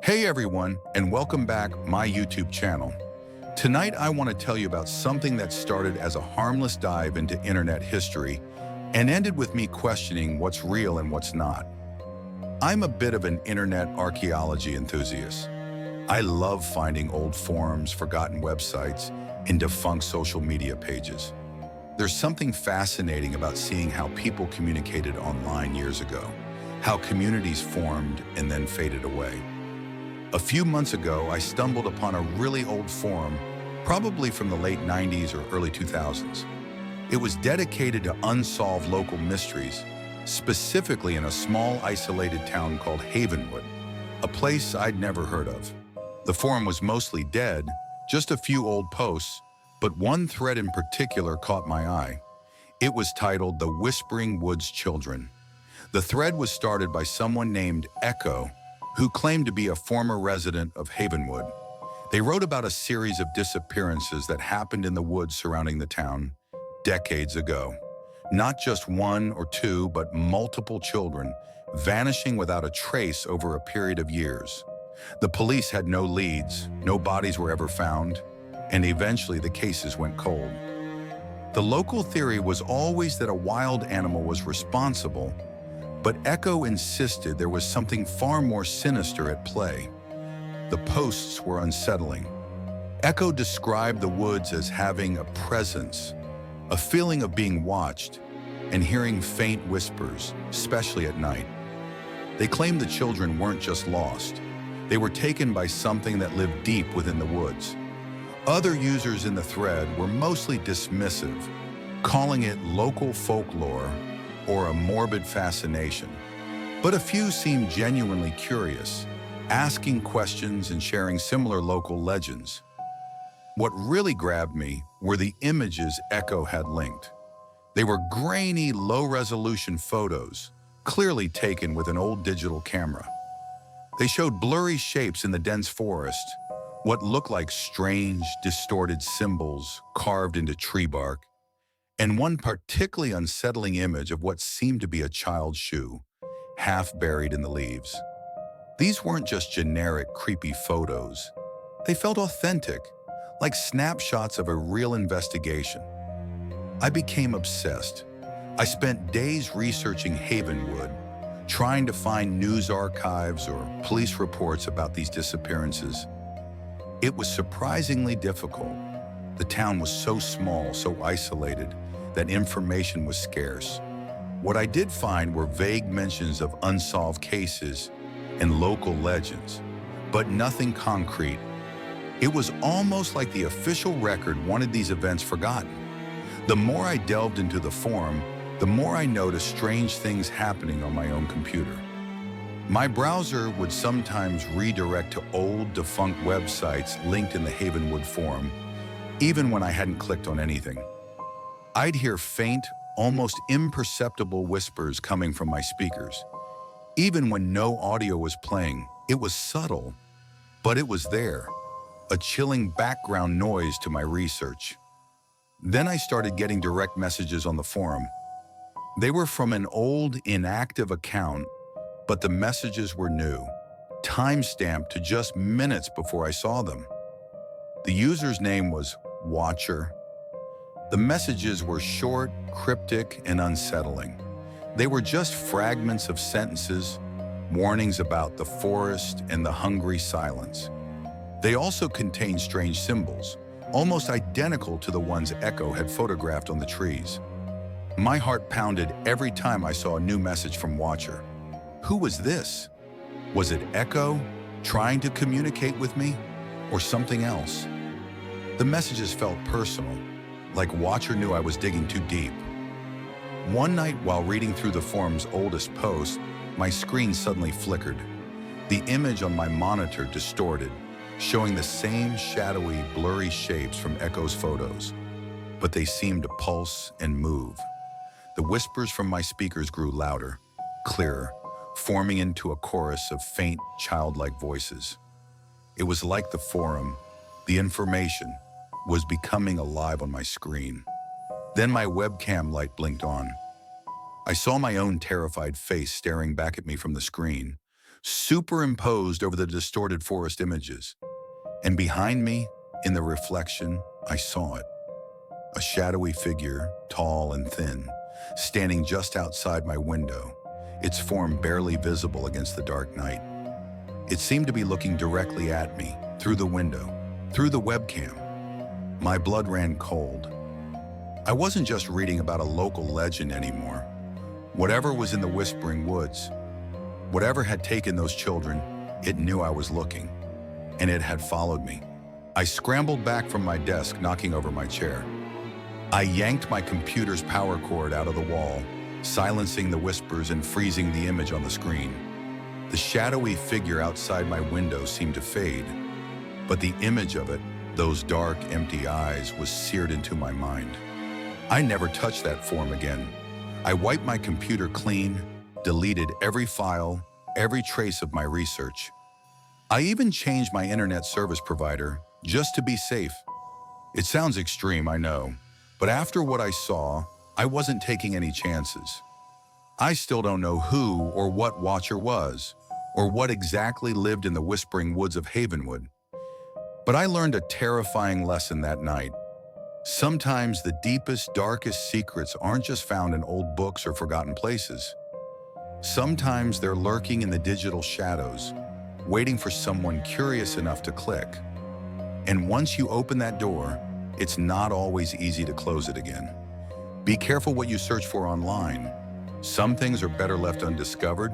Hey everyone, and welcome back my YouTube channel. Tonight I want to tell you about something that started as a harmless dive into internet history and ended with me questioning what's real and what's not. I'm a bit of an internet archaeology enthusiast. I love finding old forums, forgotten websites, and defunct social media pages. There's something fascinating about seeing how people communicated online years ago, how communities formed and then faded away. A few months ago, I stumbled upon a really old forum, probably from the late 90s or early 2000s. It was dedicated to unsolved local mysteries, specifically in a small isolated town called Havenwood, a place I'd never heard of. The forum was mostly dead, just a few old posts, but one thread in particular caught my eye. It was titled The WhisperingWoods Children. The thread was started by someone named Echo, who claimed to be a former resident of Havenwood. They wrote about a series of disappearances that happened in the woods surrounding the town decades ago. Not just one or two, but multiple children vanishing without a trace over a period of years. The police had no leads, no bodies were ever found, and eventually the cases went cold. The local theory was always that a wild animal was responsible, but Echo insisted there was something far more sinister at play. The posts were unsettling. Echo described the woods as having a presence, a feeling of being watched, and hearing faint whispers, especially at night. They claimed the children weren't just lost. They were taken by something that lived deep within the woods. Other users in the thread were mostly dismissive, calling it local folklore or a morbid fascination. But a few seemed genuinely curious, asking questions and sharing similar local legends. What really grabbed me were the images Echo had linked. They were grainy, low-resolution photos, clearly taken with an old digital camera. They showed blurry shapes in the dense forest, what looked like strange, distorted symbols carved into tree bark, and one particularly unsettling image of what seemed to be a child's shoe, half buried in the leaves. These weren't just generic, creepy photos. They felt authentic, like snapshots of a real investigation. I became obsessed. I spent days researching Havenwood, trying to find news archives or police reports about these disappearances. It was surprisingly difficult. The town was so small, so isolated, that information was scarce. What I did find were vague mentions of unsolved cases and local legends, but nothing concrete. It was almost like the official record wanted these events forgotten. The more I delved into the forum, the more I noticed strange things happening on my own computer. My browser would sometimes redirect to old, defunct websites linked in the Havenwood forum, even when I hadn't clicked on anything. I'd hear faint, almost imperceptible whispers coming from my speakers. Even when no audio was playing, it was subtle, but it was there, a chilling background noise to my research. Then I started getting direct messages on the forum. They were from an old, inactive account, but the messages were new, time-stamped to just minutes before I saw them. The user's name was Watcher. The messages were short, cryptic, and unsettling. They were just fragments of sentences, warnings about the forest and the hungry silence. They also contained strange symbols, almost identical to the ones Echo had photographed on the trees. My heart pounded every time I saw a new message from Watcher. Who was this? Was it Echo trying to communicate with me, or something else? The messages felt personal, like Watcher knew I was digging too deep. One night while reading through the forum's oldest post, my screen suddenly flickered. The image on my monitor distorted, showing the same shadowy, blurry shapes from Echo's photos, but they seemed to pulse and move. The whispers from my speakers grew louder, clearer, forming into a chorus of faint, childlike voices. It was like the forum, the information, was becoming alive on my screen. Then my webcam light blinked on. I saw my own terrified face staring back at me from the screen, superimposed over the distorted forest images. And behind me, in the reflection, I saw it. A shadowy figure, tall and thin, standing just outside my window, its form barely visible against the dark night. It seemed to be looking directly at me, through the window, through the webcam. My blood ran cold. I wasn't just reading about a local legend anymore. Whatever was in the Whispering Woods, whatever had taken those children, it knew I was looking, and it had followed me. I scrambled back from my desk, knocking over my chair. I yanked my computer's power cord out of the wall, silencing the whispers and freezing the image on the screen. The shadowy figure outside my window seemed to fade, but the image of it, those dark, empty eyes, was seared into my mind. I never touched that form again. I wiped my computer clean, deleted every file, every trace of my research. I even changed my internet service provider just to be safe. It sounds extreme, I know, but after what I saw, I wasn't taking any chances. I still don't know who or what Watcher was, or what exactly lived in the Whispering Woods of Havenwood. But I learned a terrifying lesson that night. Sometimes the deepest, darkest secrets aren't just found in old books or forgotten places. Sometimes they're lurking in the digital shadows, waiting for someone curious enough to click. And once you open that door, it's not always easy to close it again. Be careful what you search for online. Some things are better left undiscovered,